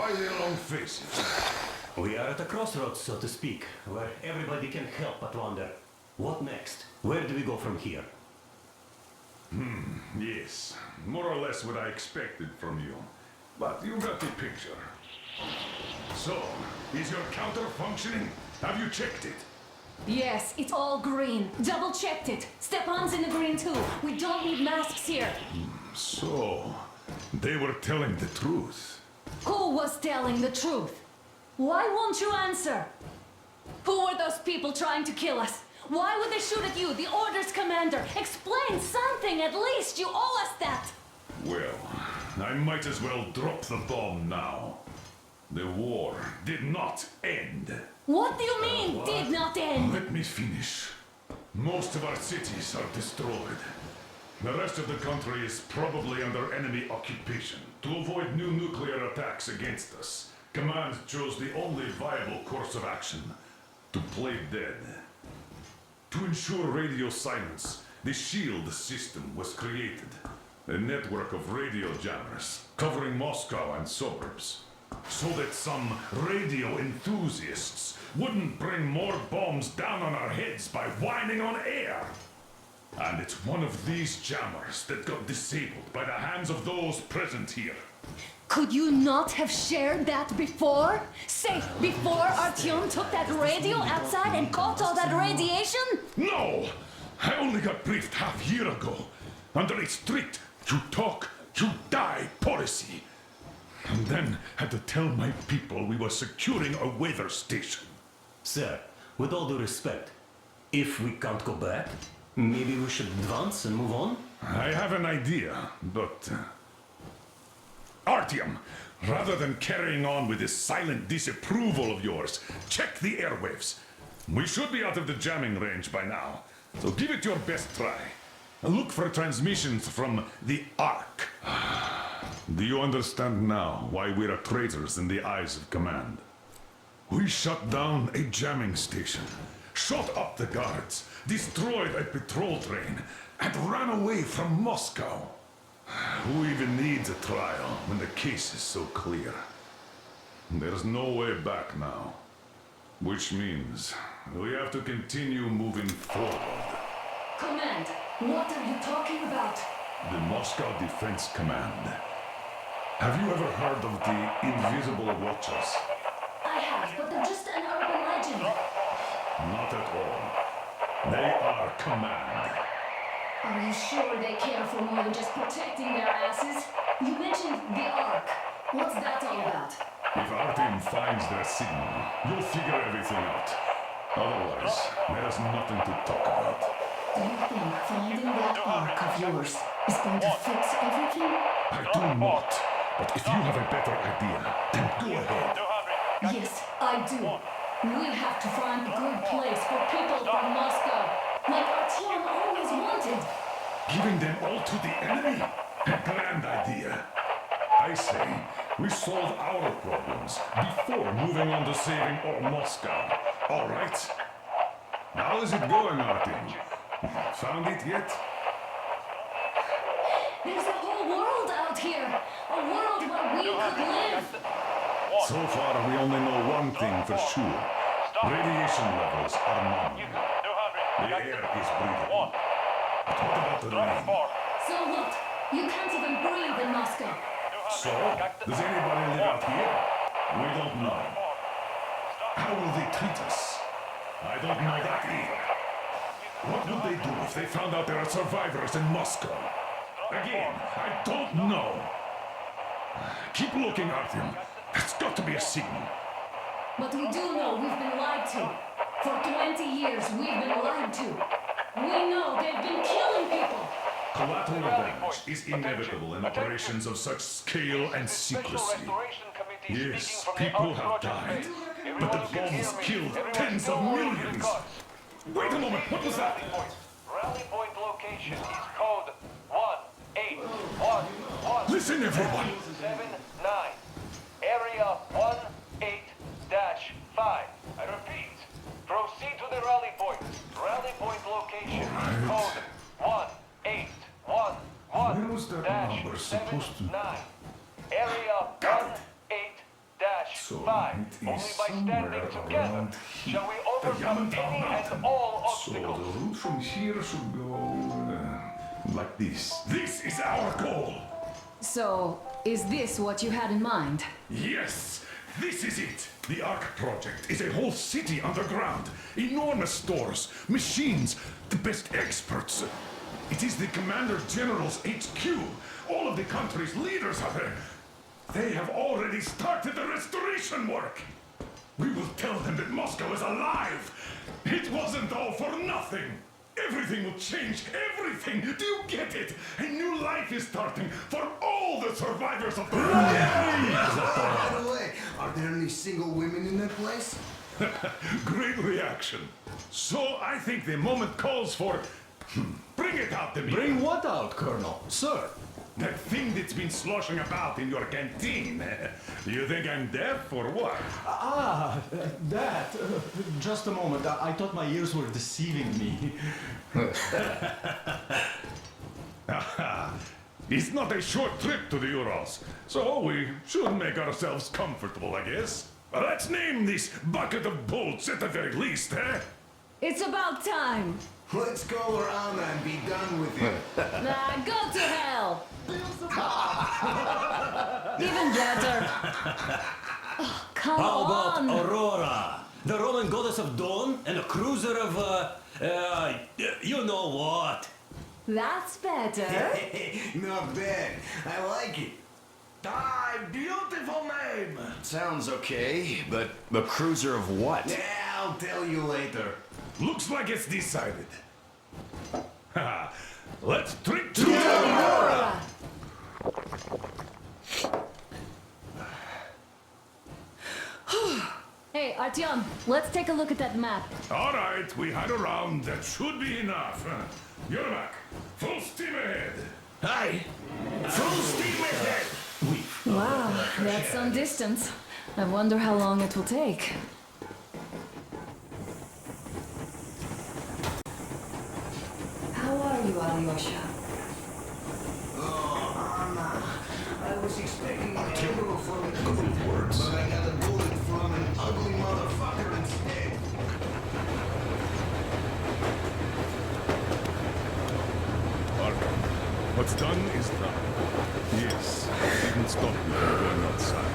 Why their long faces? We are at a crossroads, so to speak, where everybody can help but wonder, what next? Where do we go from here? Yes, more or less what I expected from you. But you got the picture. So, is your counter functioning? Have you checked it? Yes, it's all green. Double checked it. Stepan's in the green too. We don't need masks here. So, they were telling the truth. Who was telling the truth? Why won't you answer? Who were those people trying to kill us? Why would they shoot at you, the Order's commander? Explain something at least. You owe us that. Well, I might as well drop the bomb now. The war did not end. What do you mean, did not end? Let me finish. Most of our cities are destroyed. The rest of the country is probably under enemy occupation. To avoid new nuclear attacks against us, Command chose the only viable course of action: to play dead. To ensure radio silence, the SHIELD system was created. A network of radio jammers covering Moscow and suburbs. So that some radio enthusiasts wouldn't bring more bombs down on our heads by whining on air. And it's one of these jammers that got disabled by the hands of those present here. Could you not have shared that before? Say, before Artyom took that radio outside and caught all that radiation? No! I only got briefed half year ago. Under a strict, you talk, you die policy. And then had to tell my people we were securing a weather station. Sir, with all due respect, if we can't go back, maybe we should advance and move on? I have an idea, but... Artyom, rather than carrying on with this silent disapproval of yours, check the airwaves. We should be out of the jamming range by now, so give it your best try. Look for transmissions from the Ark. Do you understand now why we're traitors in the eyes of Command? We shut down a jamming station, shot up the guards, destroyed a patrol train, and ran away from Moscow. Who even needs a trial when the case is so clear? There's no way back now. Which means we have to continue moving forward. Command, what are you talking about? The Moscow Defense Command. Have you ever heard of the Invisible Watchers? I have, but they're just an urban legend. Not at all. They are Command. Are you sure they care for more than just protecting their asses? You mentioned the Ark. What's that all about? If our team finds their signal, you'll figure everything out. Otherwise, there's nothing to talk about. Do you think finding that Ark of yours is going to fix everything? I do not. But if you have a better idea, then go ahead. Yes, I do. We have to find a good place for people from Moscow, like Artyom always wanted. Giving them all to the enemy? A grand idea. I say, we solve our problems before moving on to saving all Moscow. All right? How is it going, Artyom? Found it yet? There's a whole world out here. A world where we could live. So far, we only know one thing for sure. Radiation levels are nominal. The air is breathable. But what about the rain? So what? You can't even breathe in Moscow. So, does anybody live out here? We don't know. How will they treat us? I don't know that either. What would they do if they found out there are survivors in Moscow? Again, I don't know. Keep looking, Artyom. There's got to be a signal. But we do know we've been lied to. For 20 years, we've been lied to. We know they've been killing people. Collateral damage is inevitable in operations of such scale and secrecy. Yes, people have died, but the bombs killed tens of millions. Wait a moment, what was that? Rally point location is code 18111. Listen, everyone. 79. Area 18-5. I repeat, proceed to the rally point. Rally point location is code 1811-79. Where was that number supposed to... Area Got it. So Fine. it is Only by somewhere standing together around here. shall we overcome The any Yamantau and all So the obstacles. route from here should go like this. This is our goal. So, is this what you had in mind? Yes, this is it. The Ark project is a whole city underground. Enormous stores, machines, the best experts. It is the Commander General's HQ. All of the country's leaders are there. They have already started the restoration work. We will tell them that Moscow is alive. It wasn't all for nothing. Everything will change. Everything. Do you get it? A new life is starting for all the survivors of the war. By the way, are there any single women in that place? Great reaction. So I think the moment calls for... Bring it out to me. Bring what out, Colonel? Sir? That thing that's been sloshing about in your canteen. You think I'm deaf or what? That. Just a moment. I thought my ears were deceiving me. It's not a short trip to the Urals, so we should make ourselves comfortable, I guess. Let's name this bucket of bolts at the very least, eh? It's about time. Let's call her Anna and be done with it. Nah, go to hell. Even better. Oh, come How about on. Aurora, the Roman goddess of dawn and a cruiser of, you know what? That's better. Not bad. I like it. Ah, beautiful name. Sounds okay, but the cruiser of what? Yeah, I'll tell you later. Looks like it's decided. Let's drink to Aurora. Hey, Artyom, let's take a look at that map. All right, we had a round. That should be enough. You're back. Full steam ahead. Aye. Full steam ahead. Wow, that's some distance. I wonder how long it will take. How are you, Alyosha? Oh, Anna. I was expecting an arrow from a Good words. but I got a bullet from an ugly motherfucker instead. Arkham, what's done is done. Yes, I didn't stop you from going outside.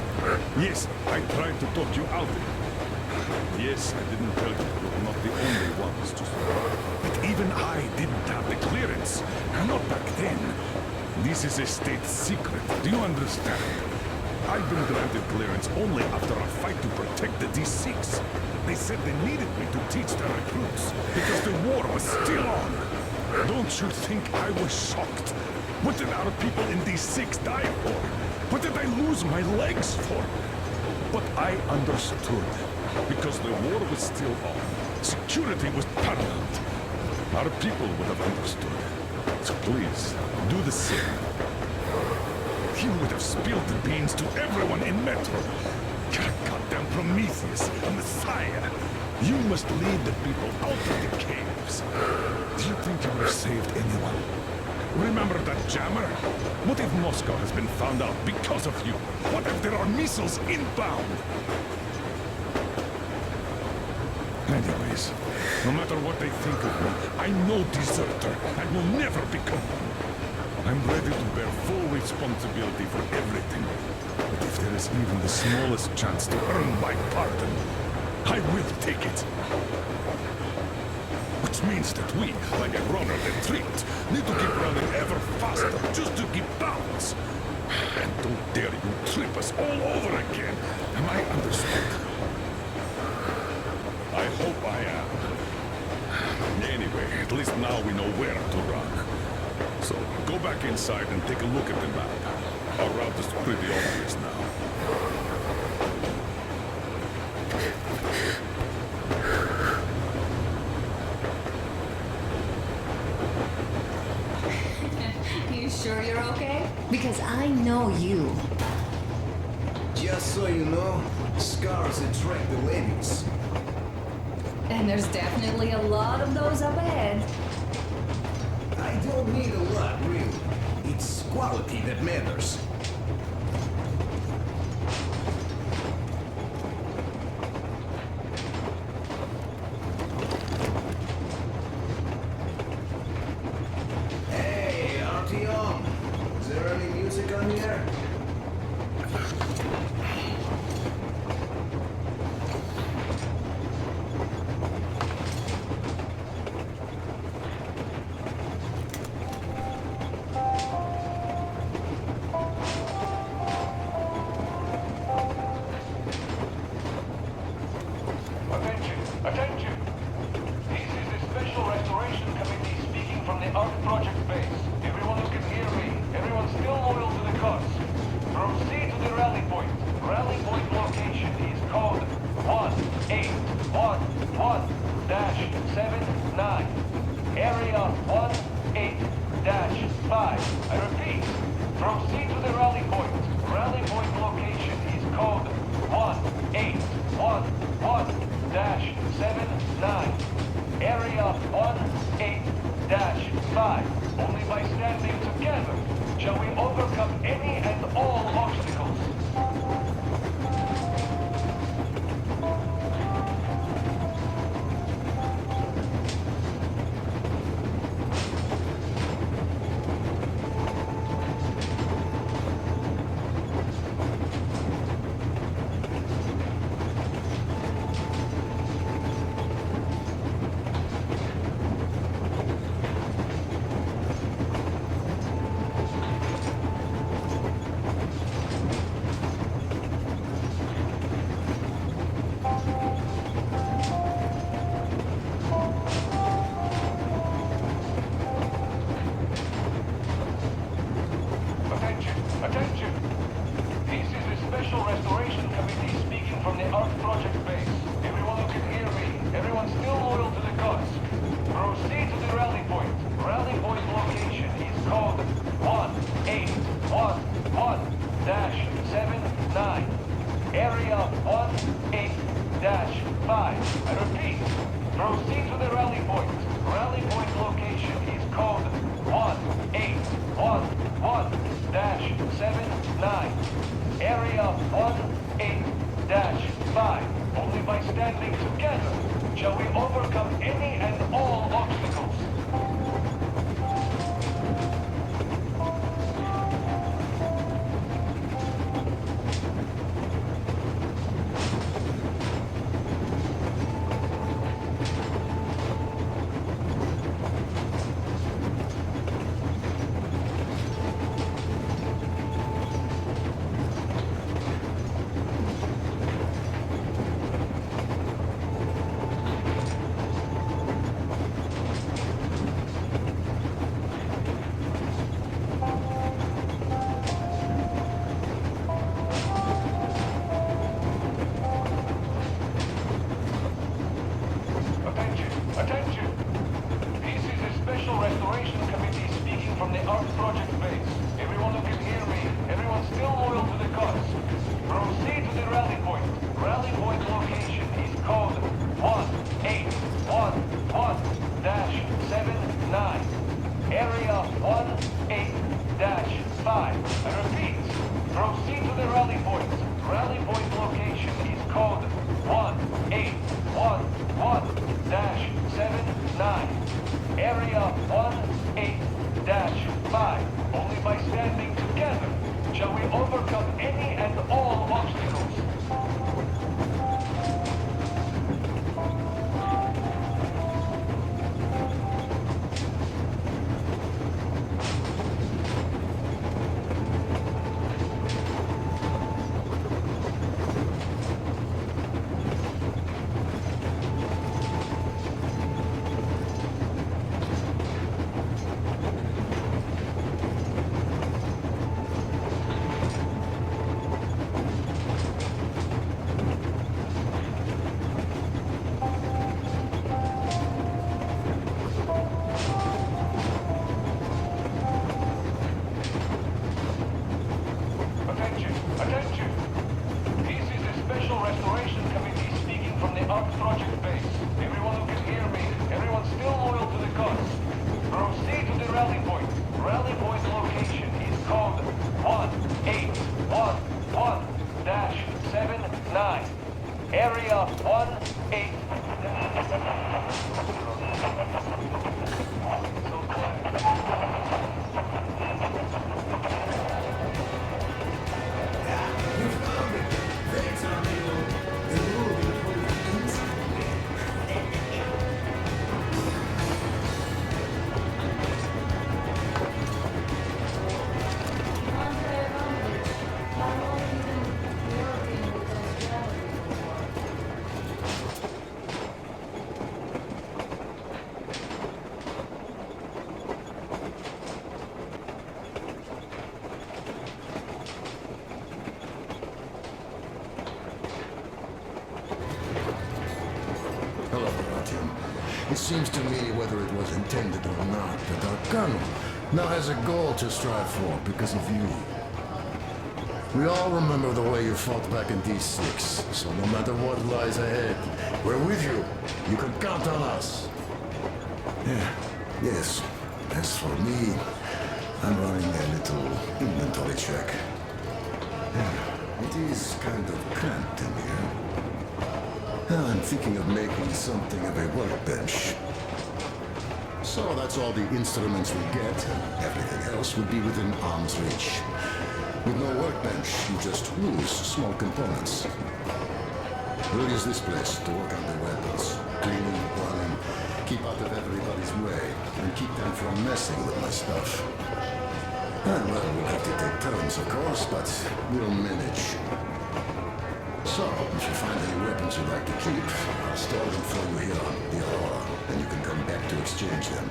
Yes, I tried to talk you out of it. Yes, I didn't tell you you're not the only ones to survive. But even I didn't have the clearance. Not back then. This is a state secret. Do you understand? I've been granted clearance only after a fight to protect the D6. They said they needed me to teach their recruits because the war was still on. Don't you think I was shocked? What did our people in D6 die for? What did I lose my legs for? But I understood. Because the war was still on. Security was paramount. Our people would have understood. So please, do the same. You would have spilled the beans to everyone in Metro. You're a goddamn Prometheus, a messiah. You must lead the people out of the caves. Do you think you would have saved anyone? Remember that jammer? What if Moscow has been found out because of you? What if there are missiles inbound? Anyways, no matter what they think of me, I'm no deserter. I will never become one. I'm ready to bear full responsibility for everything. But if there is even the smallest chance to earn my pardon, I will take it. Which means that we, like a runner that tripped, need to keep running ever faster just to keep balance. And don't dare you trip us all over again. Am I understood? I hope I am. Anyway, at least now we know where to run. So, go back inside and take a look at the map. Our route is pretty obvious now. You sure you're okay? Because I know you. Just so you know, scars attract the ladies. And there's definitely a lot of those up ahead. I don't need a lot, really. It's quality that matters. project base. Everyone who can hear me. Everyone still loyal to the cause. Proceed to the rally point. Rally point location is code 1811-79. Area 18-5. I repeat. Proceed to the rally point. Rally point location is code 1811-79. Area 18-5. Only by standing together shall we overcome any and all obstacles. Attention! This is the Special Restoration Committee speaking from the Art Project base. Everyone who can hear me, everyone still loyal to the cause. Proceed to the rally point. Rally point location is code 1811-79. Area 18-5. I repeat, proceed to the rally point. Rally point location is code 1811-79. Area 18-5. Only by standing together shall we overcome any and all obstacles. Attention! This is the Special Restoration Committee speaking from the Art Project base. Everyone who can hear me, everyone still loyal to the cause. Proceed to the rally point. Rally point location is code 1811-79. Area 18-5. I repeat, proceed to the rally point. Rally point location is code 1811-79. Area 18-5. Only by standing together shall we overcome any and all obstacles. seems to me, whether it was intended or not, that our colonel now has a goal to strive for because of you. We all remember the way you fought back in D6, so no matter what lies ahead, we're with you. You can count on us. Yeah, yes. As for me, I'm running a little inventory check. It is kind of cramped in here. I'm thinking of making something of a workbench. So that's all the instruments we get, and everything else would be within arm's reach. With no workbench, you just lose small components. We'll use this place to work on the weapons, cleaning, oiling, keep out of everybody's way, and keep them from messing with my stuff. Well, we'll have to take turns, of course, but we'll manage. So, if you find any weapons you'd like to keep, I'll store them for you here on the Aurora, and you can come back to exchange them.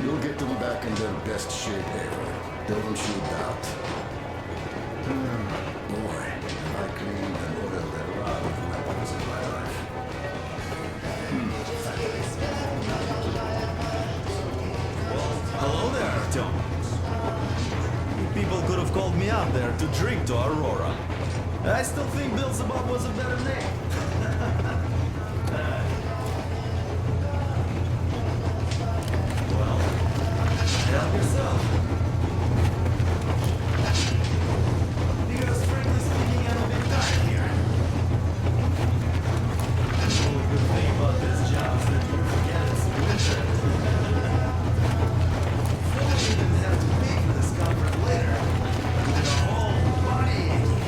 You'll get them back in their best shape ever. Don't you doubt. Boy, have I cleaned and oiled a lot of weapons in my life. Hello there, Artyom. You people could have called me out there to drink to Aurora. I still think Beelzebub was a better name. Well, help yourself. Because frankly speaking, I'm a bit tired here. The only good thing about this job is that you forget it's winter. If only you didn't have to pay for this comfort later. With a whole body aching.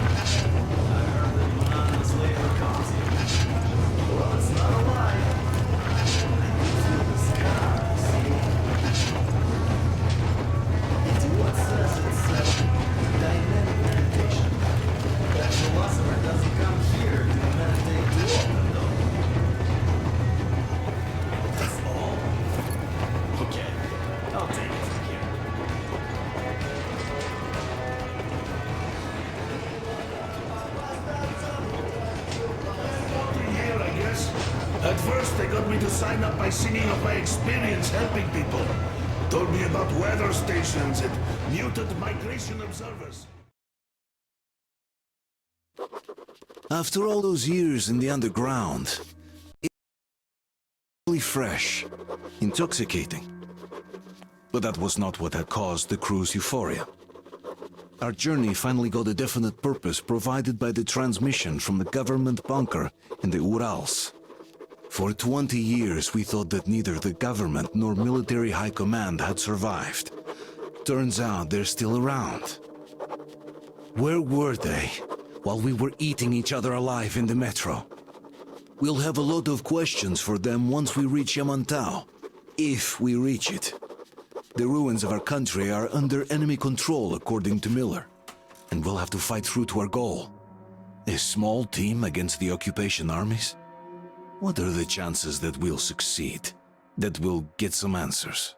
I heard that monotonous labor calms you. Well, it's not a lie. I can feel the scar, see? It's what says it's dynamic meditation. That philosopher doesn't come here to meditate too often, though. That's all? Okay, I'll take it from here. Here, I guess. At first, they got me to sign up by singing of my experience helping people. Told me about weather stations and muted migration observers. After all those years in the underground, it's really fresh, intoxicating. But that was not what had caused the crew's euphoria. Our journey finally got a definite purpose provided by the transmission from the government bunker in the Urals. For 20 years, we thought that neither the government nor military high command had survived. Turns out they're still around. Where were they while we were eating each other alive in the metro? We'll have a lot of questions for them once we reach Yamantau, if we reach it. The ruins of our country are under enemy control, according to Miller, and we'll have to fight through to our goal. A small team against the occupation armies? What are the chances that we'll succeed? That we'll get some answers?